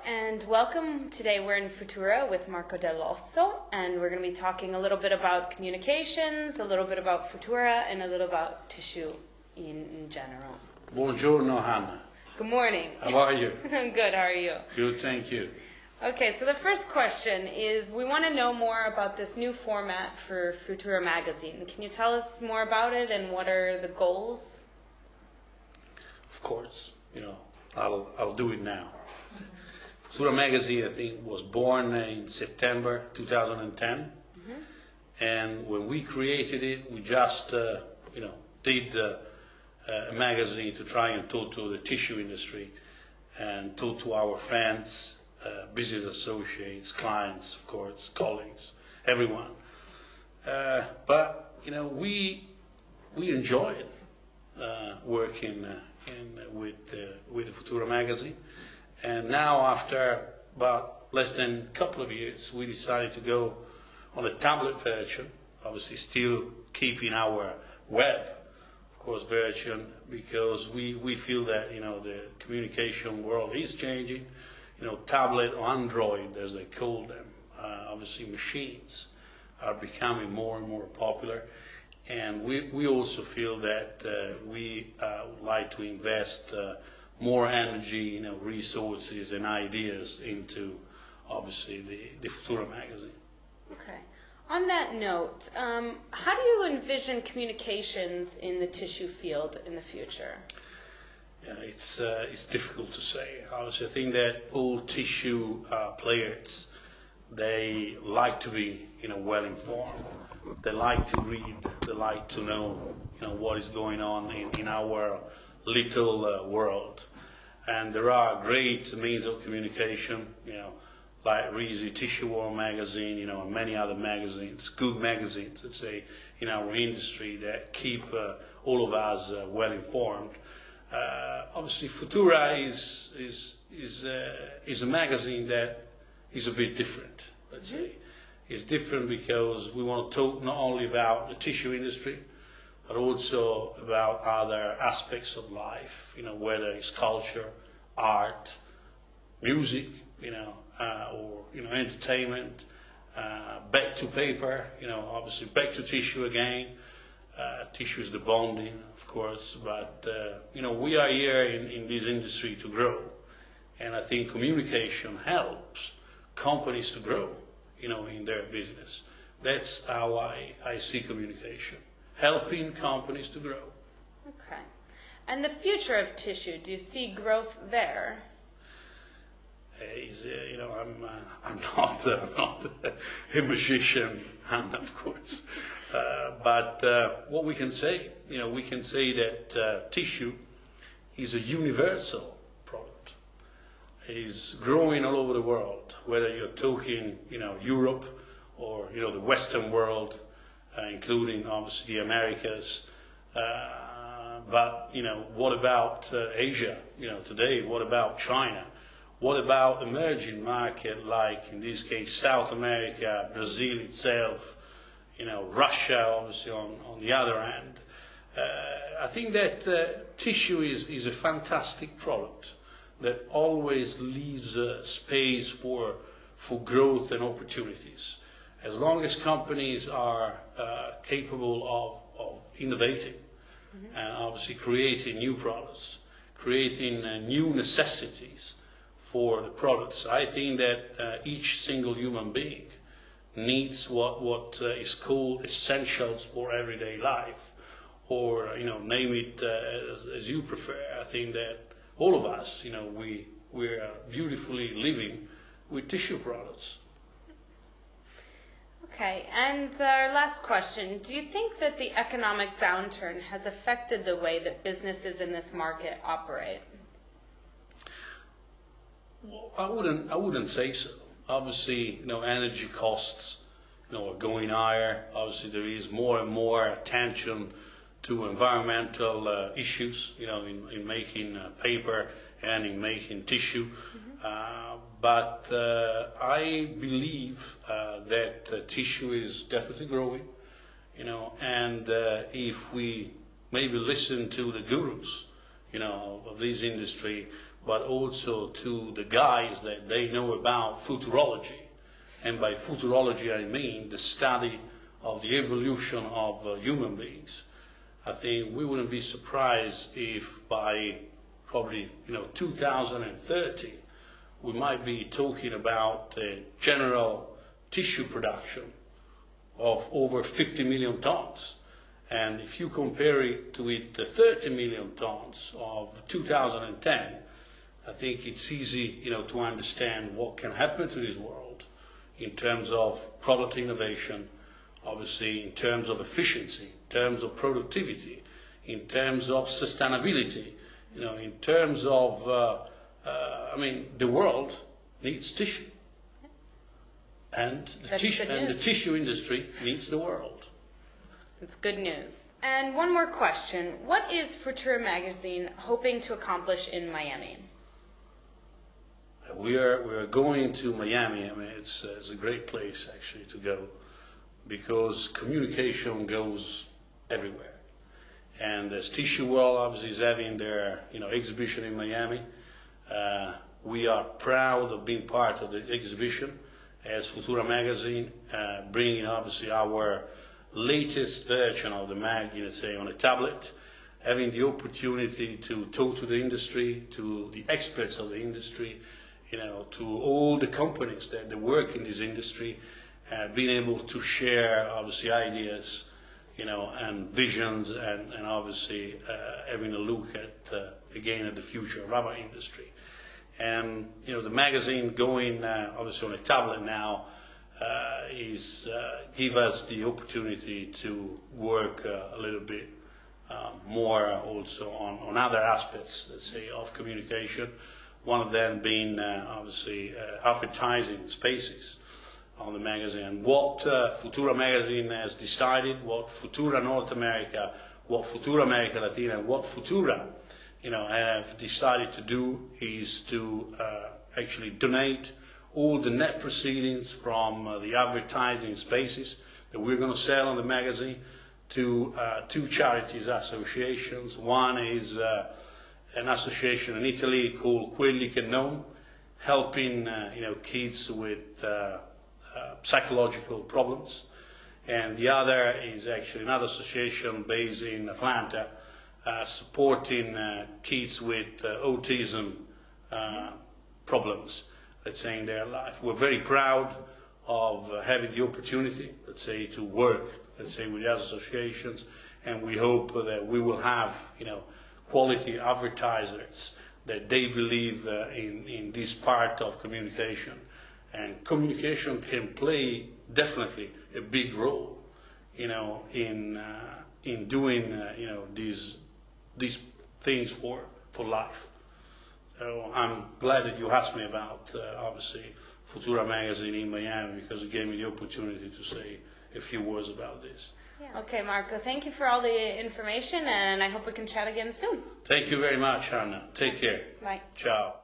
and welcome. Today we're in Futura with Marco Dell'Osso, and we're going to be talking a little bit about communications, a little bit about Futura, and a little about tissue in general. Buongiorno, Hannah. Good morning. How are you? I'm good, how are you? Good, thank you. Okay, so the first question is, we want to know more about this new format for Futura Magazine. Can you tell us more about it and what are the goals? Of course, I'll do it now. Futura Magazine, I think, was born in September 2010, and when we created it, we just, did a magazine to try and talk to the tissue industry and talk to our friends, business associates, clients, of course, colleagues, everyone. But we enjoyed working with the Futura Magazine. And now, after about less than a couple of years, we decided to go on a tablet version, obviously still keeping our web, of course, version, because we feel that, the communication world is changing. Tablet or Android, as they call them, obviously machines are becoming more and more popular. And we also feel that we would like to invest more energy, resources and ideas into, obviously, the Futura Magazine. Okay. On that note, how do you envision communications in the tissue field in the future? Yeah, it's difficult to say. Obviously, I think that all tissue players, they like to be, well informed. They like to read. They like to know, what is going on in our little world. And there are great means of communication, like Rizzi, Tissue World magazine, and many other magazines, good magazines, let's say, in our industry that keep all of us well informed. Obviously, Futura is a magazine that is a bit different, let's say. It's different because we want to talk not only about the tissue industry, but also about other aspects of life, whether it's culture, art, music, or entertainment, back to paper, obviously back to tissue again. Tissue is the bonding, of course, but we are here in this industry to grow, and I think communication helps companies to grow, in their business. That's how I see communication, helping companies to grow. Okay. And the future of tissue, do you see growth there? I'm not a magician, of course. But what we can say, we can say that tissue is a universal product. It is growing all over the world, whether you're talking, Europe or, the Western world, including obviously the Americas. But, what about Asia, today? What about China? What about emerging market like, in this case, South America, Brazil itself, Russia, obviously, on the other hand? I think that tissue is a fantastic product that always leaves space for growth and opportunities. As long as companies are capable of innovating and obviously creating new products, creating new necessities for the products, I think that each single human being needs what is called essentials for everyday life, or name it as you prefer. I think that all of us, we're beautifully living with tissue products. Okay, and our last question, do you think that the economic downturn has affected the way that businesses in this market operate? Well, I wouldn't say so. Obviously, energy costs, are going higher. Obviously, there is more and more attention to environmental issues, in making paper and in making tissue. But I believe that tissue is definitely growing, and if we maybe listen to the gurus, of this industry, but also to the guys that they know about futurology. And by futurology I mean the study of the evolution of human beings. I think we wouldn't be surprised if by probably 2030 we might be talking about general tissue production of over 50 million tons. And if you compare it to the 30 million tons of 2010, I think it's easy to understand what can happen to this world in terms of product innovation, obviously in terms of efficiency, in terms of productivity, in terms of sustainability, in terms of, the world needs tissue. And the tissue industry needs the world. It's good news. And one more question. What is Futura Magazine hoping to accomplish in Miami? We are going to Miami. It's a great place actually to go, because communication goes everywhere. And as Tissue World obviously is having their exhibition in Miami, we are proud of being part of the exhibition as Futura Magazine, bringing obviously our latest version of the mag, say on a tablet, having the opportunity to talk to the industry, to the experts of the industry, to all the companies that work in this industry, being able to share obviously ideas, and visions, and obviously having a look at again at the future of our industry. And the magazine going obviously on a tablet now is give us the opportunity to work a little bit more also on other aspects, let's say, of communication. One of them being obviously advertising spaces on the magazine. What Futura Magazine has decided, what Futura North America, what Futura America Latina, and what Futura have decided to do is to actually donate all the net proceedings from the advertising spaces that we're going to sell on the magazine to two charities associations. One is an association in Italy called Quelli che non, helping kids with psychological problems, and the other is actually another association based in Atlanta, supporting kids with autism problems, let's say, in their life. We're very proud of having the opportunity, let's say, to work, let's say, with the associations, and we hope that we will have, quality advertisers that they believe in this part of communication. And communication can play definitely a big role, in doing, these things for life. So I'm glad that you asked me about, obviously, Futura Magazine in Miami, because it gave me the opportunity to say a few words about this. Yeah. Okay, Marco, thank you for all the information, and I hope we can chat again soon. Thank you very much, Anna. Take care. Bye. Ciao.